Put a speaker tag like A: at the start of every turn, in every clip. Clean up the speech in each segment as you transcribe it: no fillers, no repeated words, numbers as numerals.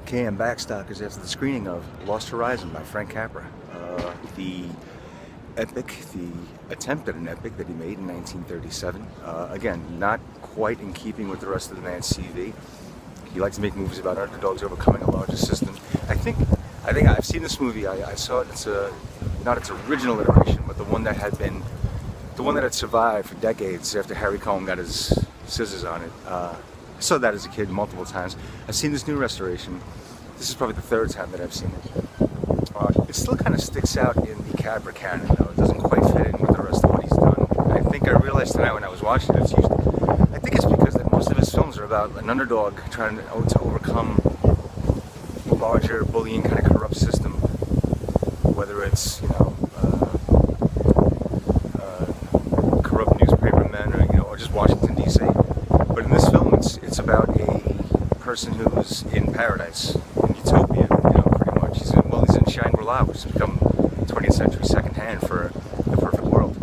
A: Okay, I'm back, Stalkers, after the screening of Lost Horizon by Frank Capra. The epic, the attempt at an epic that he made in 1937. Again, not quite in keeping with the rest of the man's CV. He likes to make movies about underdogs overcoming a larger system. I think I've seen this movie. I saw it. It's not its original iteration, but the one that had survived for decades after Harry Cohn got his scissors on it. I saw that as a kid multiple times. I've seen this new restoration. This is probably the third time that I've seen it. It still kind of sticks out in the Capra canon, though. It doesn't quite fit in with the rest of what he's done. I think I realized tonight when I was watching it, I think it's because that most of his films are about an underdog trying to overcome a larger, bullying, kind of corrupt system. Whether it's, corrupt newspapermen or just Washington, D.C. But in this film, it's about a person who's in paradise, in utopia, pretty much. He's in Shangri-La, which has become 20th century secondhand for the perfect world.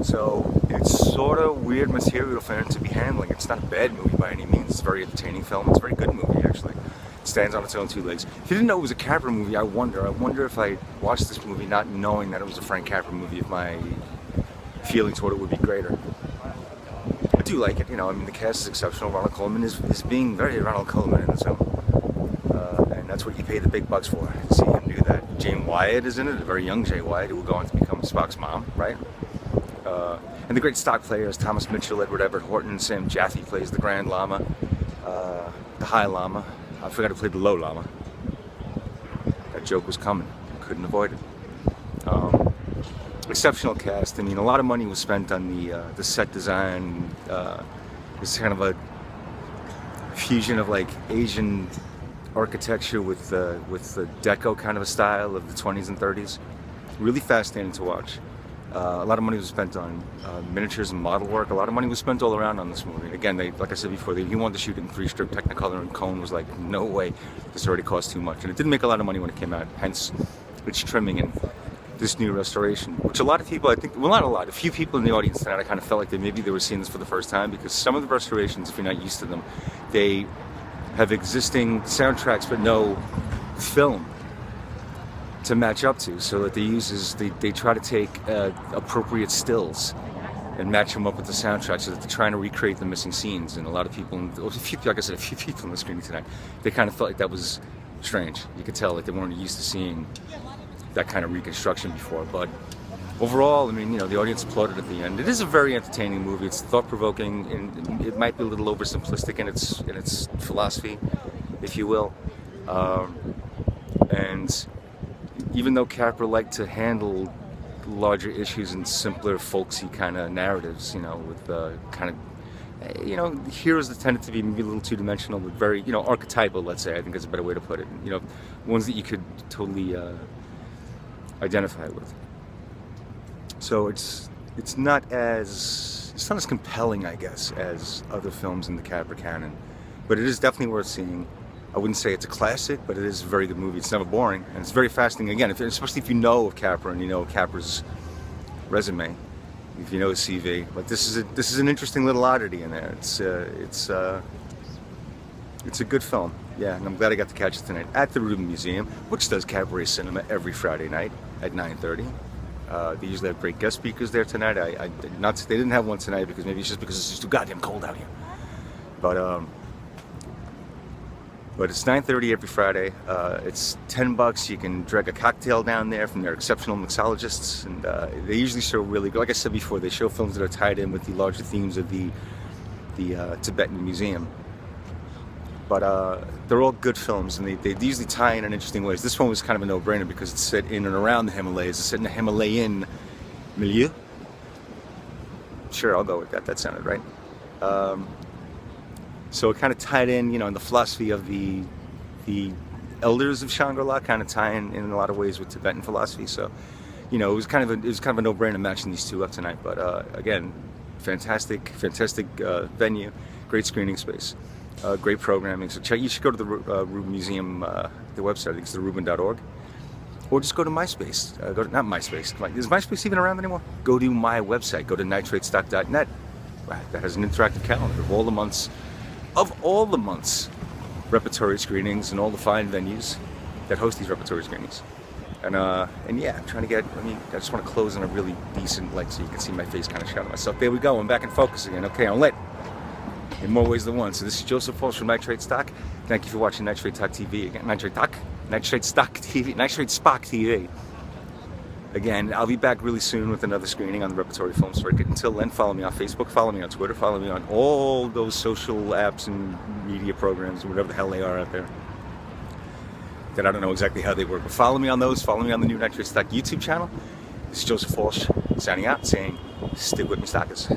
A: So it's sort of weird material for him to be handling. It's not a bad movie by any means. It's a very entertaining film. It's a very good movie, actually. It stands on its own two legs. If you didn't know it was a Capra movie, I wonder if I watched this movie not knowing that it was a Frank Capra movie, if my feeling toward it would be greater. I do like it, the cast is exceptional. Ronald Colman is being very Ronald Colman in this film. And that's what you pay the big bucks for, to see him do that. Jane Wyatt is in it, a very young Jane Wyatt, who will go on to become Spock's mom, right? And the great stock players, Thomas Mitchell, Edward Everett Horton, Sam Jaffe plays the Grand Lama, the High Lama. I forgot to play the Low Lama. That joke was coming, couldn't avoid it. Exceptional cast. A lot of money was spent on the set design. It's kind of a fusion of like Asian architecture with the deco kind of a style of the 20s and 30s. Really fascinating to watch. A lot of money was spent on miniatures and model work. A lot of money was spent all around on this movie. Again, like I said before, he wanted to shoot it in 3-strip Technicolor, and Cohn was like, no way, this already cost too much. And it didn't make a lot of money when it came out, hence its trimming and this new restoration, which a lot of people, a few people in the audience tonight, I kind of felt like maybe they were seeing this for the first time, because some of the restorations, if you're not used to them, they have existing soundtracks but no film to match up to. So what they use is they try to take appropriate stills and match them up with the soundtrack, so that they're trying to recreate the missing scenes. And a lot of people, like I said, a few people in the screening tonight, they kind of felt like that was strange. You could tell like they weren't used to seeing that kind of reconstruction before. But overall, the audience applauded at the end. It is a very entertaining movie. It's thought-provoking, and it might be a little oversimplistic in its philosophy, if you will. And even though Capra liked to handle larger issues in simpler, folksy kind of narratives, with heroes that tended to be maybe a little two-dimensional, but very, archetypal, let's say. I think that's a better way to put it. Ones that you could totally identify with. So it's not as compelling, I guess, as other films in the Capra canon, but it is definitely worth seeing. I wouldn't say it's a classic, but it is a very good movie. It's never boring, and it's very fascinating. Again, especially if you know of Capra and you know Capra's resume, if you know his CV. Like this is an interesting little oddity in there. It's a good film. Yeah, and I'm glad I got to catch it tonight at the Rubin Museum, which does cabaret cinema every Friday night at 9:30. They usually have great guest speakers there tonight. They didn't have one tonight because maybe it's just because it's just too goddamn cold out here. But it's 9:30 every Friday. It's $10. You can drag a cocktail down there from their exceptional mixologists, and they usually show really good. Like I said before, they show films that are tied in with the larger themes of the Tibetan Museum. But they're all good films, and they usually tie in interesting ways. This one was kind of a no-brainer because it's set in and around the Himalayas. It's set in a Himalayan milieu. Sure, I'll go with that. That sounded right. So it kind of tied in, in the philosophy of the elders of Shangri-La, kind of tie in a lot of ways with Tibetan philosophy. So, it was kind of a no-brainer matching these two up tonight. But again, fantastic venue, great screening space. Great programming. So you should go to the Rubin Museum, the website. I think it's the Rubin.org, or just go to MySpace. Not MySpace. Is MySpace even around anymore? Go to my website. Go to nitratestock.net. That has an interactive calendar of all the months repertory screenings and all the fine venues that host these repertory screenings. And yeah, I'm trying to get, I just want to close on a really decent, like, so you can see my face kind of shadow myself. There we go, I'm back in focus again. Okay, I'm lit in more ways than one. So this is Joseph Walsh from Nitrate Stock. Thank you for watching Nitrate Talk TV again. Nitrate Stock TV, Nitrate Spock TV. Again, I'll be back really soon with another screening on the repertory film circuit. Until then, follow me on Facebook, follow me on Twitter, follow me on all those social apps and media programs, whatever the hell they are out there, that I don't know exactly how they work. But follow me on those, follow me on the new Nitrate Stock YouTube channel. This is Joseph Walsh signing out, saying, stick with me, stockers.